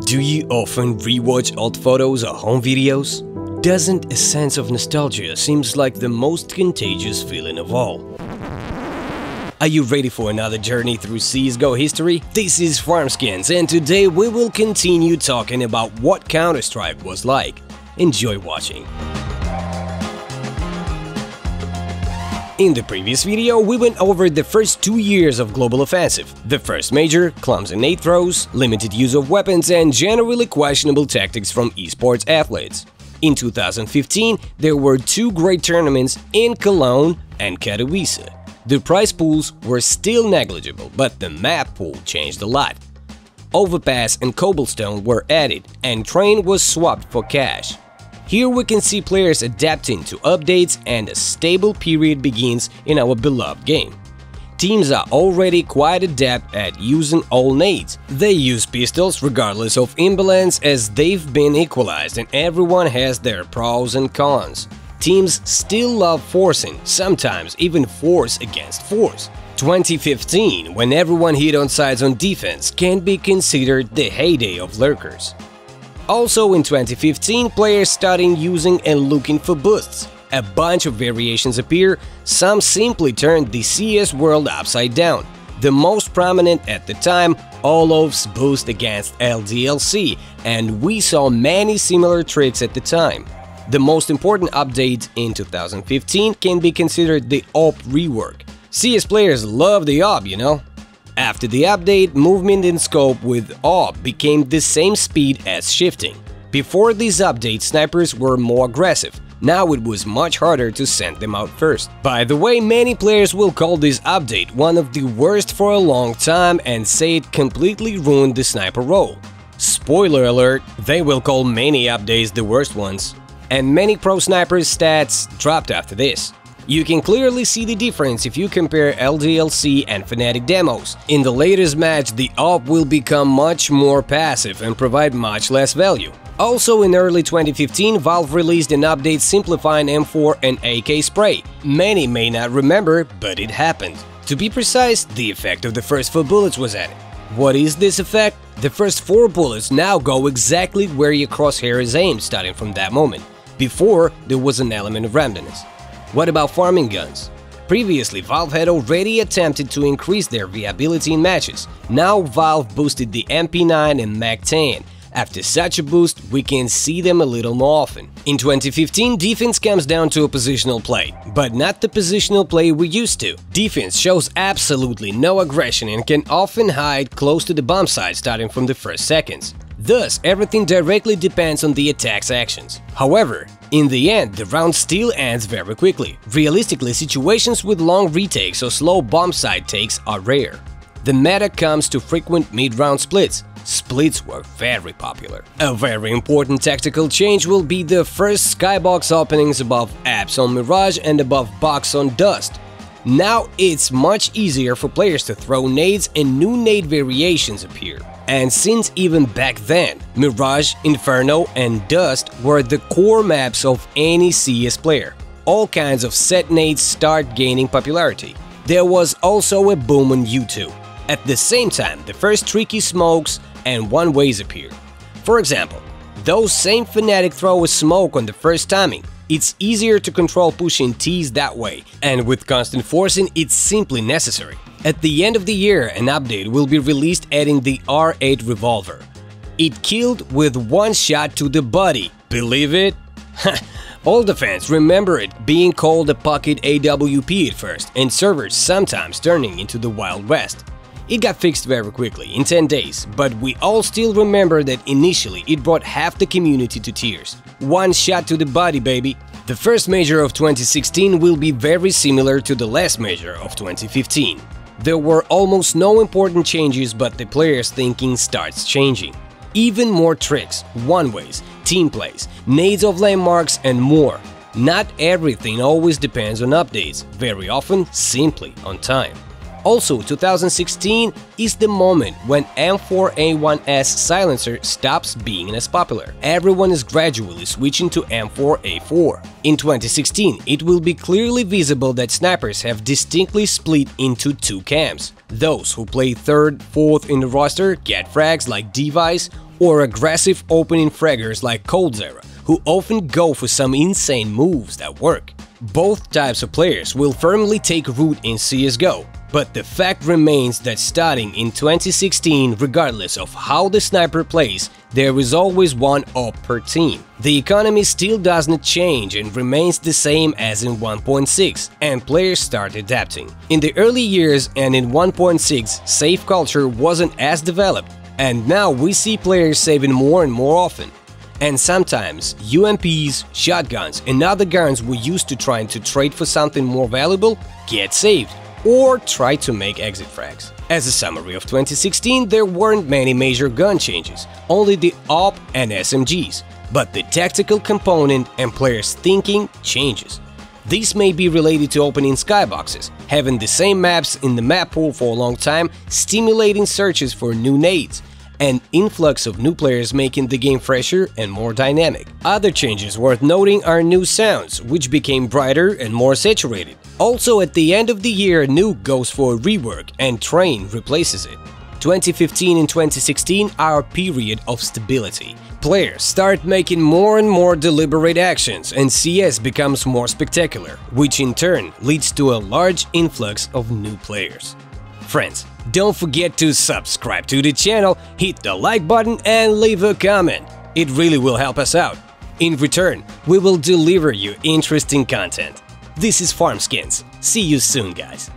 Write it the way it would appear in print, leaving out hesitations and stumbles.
Do you often rewatch old photos or home videos? Doesn't a sense of nostalgia seems like the most contagious feeling of all? Are you ready for another journey through Csgo history? This is FarmSkins, and today we will continue talking about what Counter-Strike was like. Enjoy watching! In the previous video, we went over the first 2 years of Global Offensive. The first major, clumsy nade throws, limited use of weapons, and generally questionable tactics from esports athletes. In 2015, there were two great tournaments in Cologne and Katowice. The prize pools were still negligible, but the map pool changed a lot. Overpass and cobblestone were added, and train was swapped for cash. Here we can see players adapting to updates, and a stable period begins in our beloved game. Teams are already quite adept at using all nades. They use pistols regardless of imbalance, as they've been equalized and everyone has their pros and cons. Teams still love forcing, sometimes even force against force. 2015, when everyone hit on sides on defense, can be considered the heyday of lurkers. Also in 2015, players started using and looking for boosts. A bunch of variations appear, some simply turned the CS world upside down. The most prominent at the time, Olof's boost against LDLC, and we saw many similar tricks at the time. The most important update in 2015 can be considered the AWP rework. CS players love the AWP, you know? After the update, movement in scope with AWP became the same speed as shifting. Before this update, snipers were more aggressive. Now it was much harder to send them out first. By the way, many players will call this update one of the worst for a long time and say it completely ruined the sniper role. Spoiler alert, they will call many updates the worst ones. And many pro snipers' stats dropped after this. You can clearly see the difference if you compare LDLC and Fnatic demos. In the latest match, the AWP will become much more passive and provide much less value. Also in early 2015, Valve released an update simplifying M4 and AK spray. Many may not remember, but it happened. To be precise, the effect of the first 4 bullets was added. What is this effect? The first 4 bullets now go exactly where your crosshair is aimed starting from that moment. Before, there was an element of randomness. What about farming guns? Previously, Valve had already attempted to increase their viability in matches. Now Valve boosted the MP9 and MAC-10. After such a boost, we can see them a little more often. In 2015, defense comes down to a positional play, but not the positional play we used to. Defense shows absolutely no aggression and can often hide close to the bomb site starting from the first seconds. Thus, everything directly depends on the attack's actions. However, in the end, the round still ends very quickly. Realistically, situations with long retakes or slow bomb site takes are rare. The meta comes to frequent mid-round splits. Splits were very popular. A very important tactical change will be the first Skybox openings above apps on Mirage and above box on Dust. Now it's much easier for players to throw nades and new nade variations appear. And since even back then, Mirage, Inferno and Dust were the core maps of any CS player, all kinds of set nades start gaining popularity. There was also a boom on YouTube. At the same time, the first tricky smokes and one-ways appeared. For example, those same Fnatic throw a smoke on the first timing. It's easier to control pushing Ts that way, and with constant forcing, it's simply necessary. At the end of the year, an update will be released adding the R8 revolver. It killed with one shot to the body. Believe it? All the fans remember it being called a pocket AWP at first, and servers sometimes turning into the Wild West. It got fixed very quickly, in 10 days, but we all still remember that initially it brought half the community to tears. One shot to the body, baby! The first major of 2016 will be very similar to the last major of 2015. There were almost no important changes, but the players' thinking starts changing. Even more tricks, one-ways, team plays, nades of landmarks, and more. Not everything always depends on updates, very often simply on time. Also, 2016 is the moment when M4A1S silencer stops being as popular. Everyone is gradually switching to M4A4. In 2016, it will be clearly visible that snipers have distinctly split into two camps. Those who play 3rd, 4th in the roster get frags like Device, or aggressive opening fraggers like Coldzera, who often go for some insane moves that work. Both types of players will firmly take root in Csgo. But the fact remains that starting in 2016, regardless of how the sniper plays, there is always one op per team. The economy still does not change and remains the same as in 1.6, and players start adapting. In the early years and in 1.6, save culture wasn't as developed, and now we see players saving more and more often. And sometimes UMPs, shotguns and other guns we used to trying to trade for something more valuable get saved, or try to make exit frags. As a summary of 2016, there weren't many major gun changes, only the AWP and SMGs, but the tactical component and players' thinking changes. This may be related to opening skyboxes, having the same maps in the map pool for a long time, stimulating searches for new nades, and influx of new players making the game fresher and more dynamic. Other changes worth noting are new sounds, which became brighter and more saturated. Also, at the end of the year, Nuke goes for a rework and Train replaces it. 2015 and 2016 are a period of stability. Players start making more and more deliberate actions, and CS becomes more spectacular, which in turn leads to a large influx of new players. Friends, don't forget to subscribe to the channel, hit the like button and leave a comment. It really will help us out. In return, we will deliver you interesting content. This is FarmSkins. See you soon, guys.